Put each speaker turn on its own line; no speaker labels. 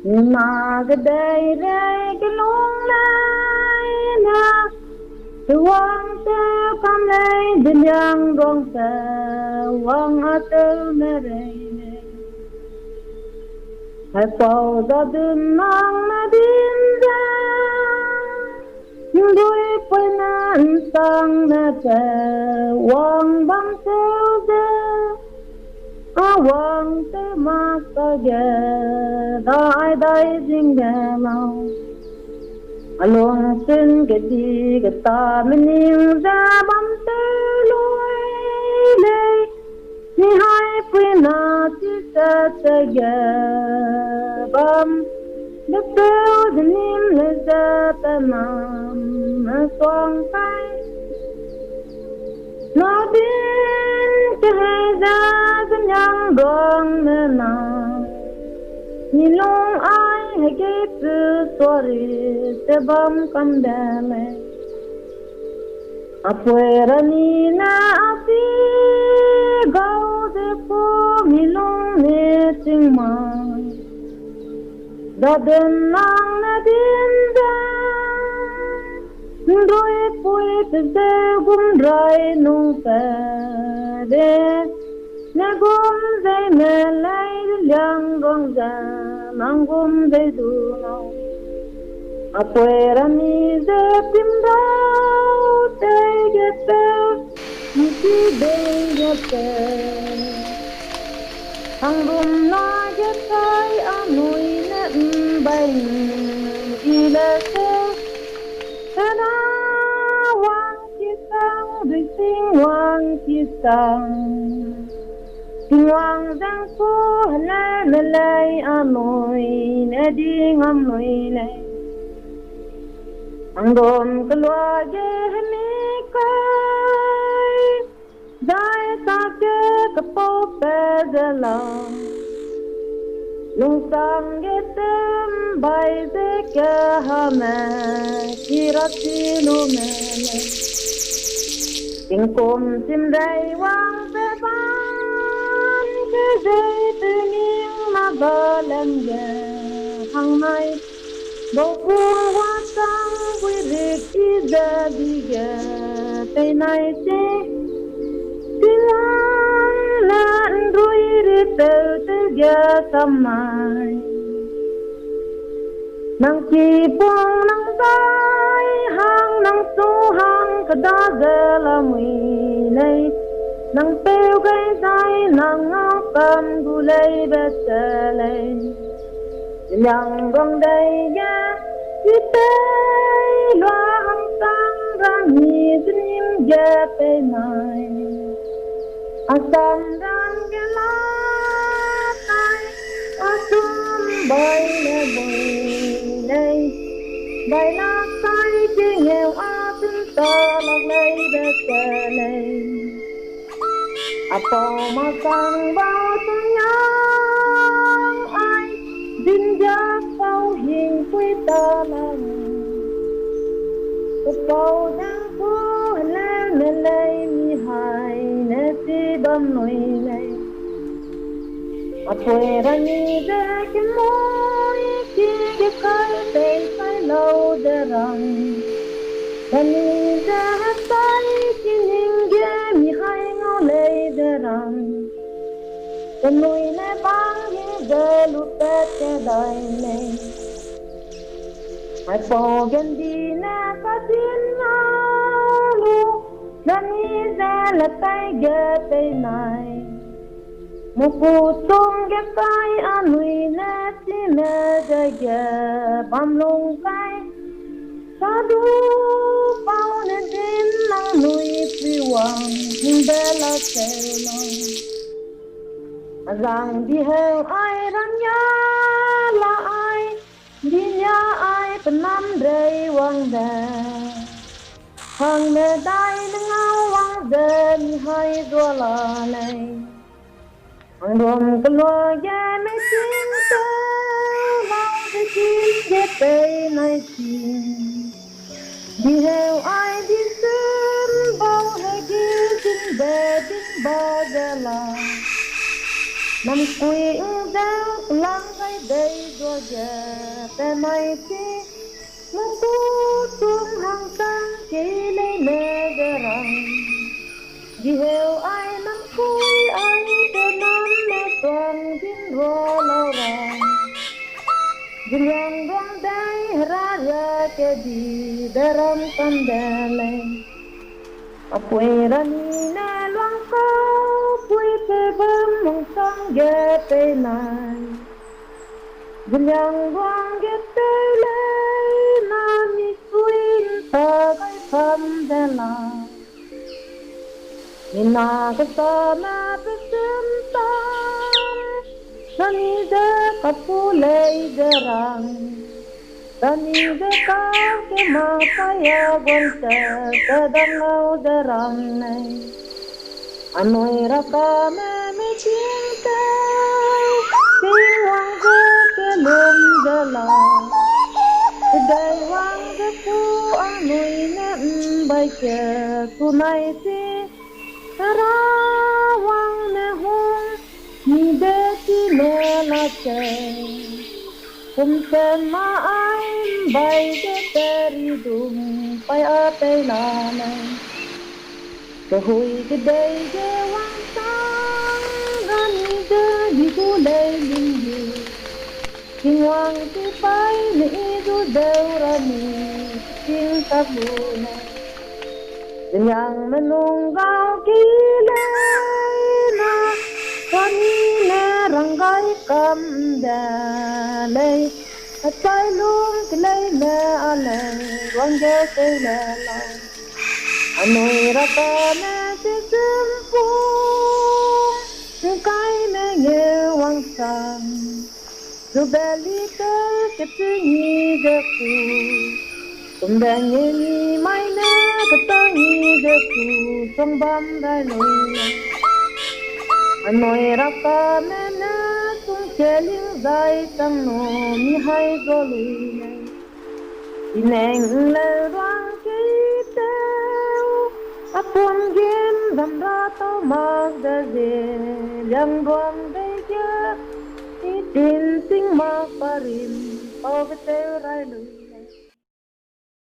mà cái đây đây cái lung lai na tuang ta kam lai din yang dong ta wang atel mere hai pau da dun mang na din da đôi phơi nan sang na ta wang bang teo da awang te ma ta ge dai dai jing ge mau along sin ge di ge ta min ra bam te loi le ni hai pui na ti ta ta ge bam de teo de nim le za ta nam ma song kai na bin ke hai za yang gong na ni long ai hay ke pu sorry te bam kam dale afuera ni na asi go de po ni long ne ting ma da den nang na din da đôi pui te de gum rai nung pa de na gom dây mẹ lấy liang rong ra mang gom dây du nâu afuera ni de tim đau tay get bell ni ti day get bell hang gom na get tay anui na bay ila se na wang chi sang du sing wang chi sang Tuang giang phố la la lai anoi na di ngam noi lai ang dom kalwa ge mi kai dai ta ke kapo pe de la lung sang ge tem bai de ke ha me kirati lu me ting kom sim dai wang pe ba dây từ miếng mà bờ lần giờ hàng ngày bầu buông hoa sang quy rực đi giờ đi giờ tay này thế tin lan đuôi đi từ giờ sớm mai nắng chi buông nắng tay hàng nắng số hàng cả đó giờ là mùi này nang teo gai dai nang ngao kam gu lei be se lei yang gong dai ya ti te loa hang sang ra ni nim je pe nai asam dan ge la tai asum bai le bai la tai ke nghèo a tin ta la lei be se lei apa masang bao yang ai din ja bao hình quy ta lang bao đang phố lên lên mi hai nè ti đom nồi này afuera ni de que moi que cae te lâu de rang ni de tai que ninguém mi hai lei de ram nui ne bang ye de lu te te dai ne ai po gen di na ka tin na lu na ni de la tai ge te nai mu pu tung ge tai anui ne ti me de ge bam long kai sa du pau ne din nang nui pi wang de la te no rằng đi heo ai ran ya la ai đi ya ai pen nam rei wang da hang me dai ngao wang de mi hai do la nei hang dom klo ya me tin ta wang de tin de pe nai tin đi heo ai đi sớm bao hay đi tin be tin ba de la Nam quy giáo lang gai đây đua giờ tên mai chi nó tu tung hàng tăng chỉ lấy mẹ giờ rằng vì hiểu ai năm cuối ai cho năm mà toàn tin vô lâu rằng vì yang đoan đây ra ra cái gì để ram tâm đè lên quê ra ni na loang cao quê pe bơm mong sang ghé pe này vì yang đoan ghé pe lên na mi quên ta cái tâm đè lại Nina kasama pesentam Nani de kapulay derang Nani de kake makaya gonte Kedangaw derang nay Anoy rakame me cinta Tiwang ke kelum delang Day wang ke ku anoy ne mbay ke tunay si Karawang na hong ni beti me la che Kumsen ma aim bay de teri dung Pai a te la la Ke hui ke day ke wang sang Gani de di ku lay ling yu King wang ti pai ni du deu rani King tabu na Yang menunggang kilena Kanina ranggai kamdalay At pailong kilay na alay Wangga kailalay Ano'y rakana si sempung Nukay na ngewang sang Subelika ketingi deku Kumbanyi ni mai na katangi deku Sombam daloi Anoy raka mena tung cheling zai tang no mi hai golui Ineng le rang kiteu Apun gem dam ra tau mag da ze Yang buang beja Itin sing mag parim Pau beteu rai lui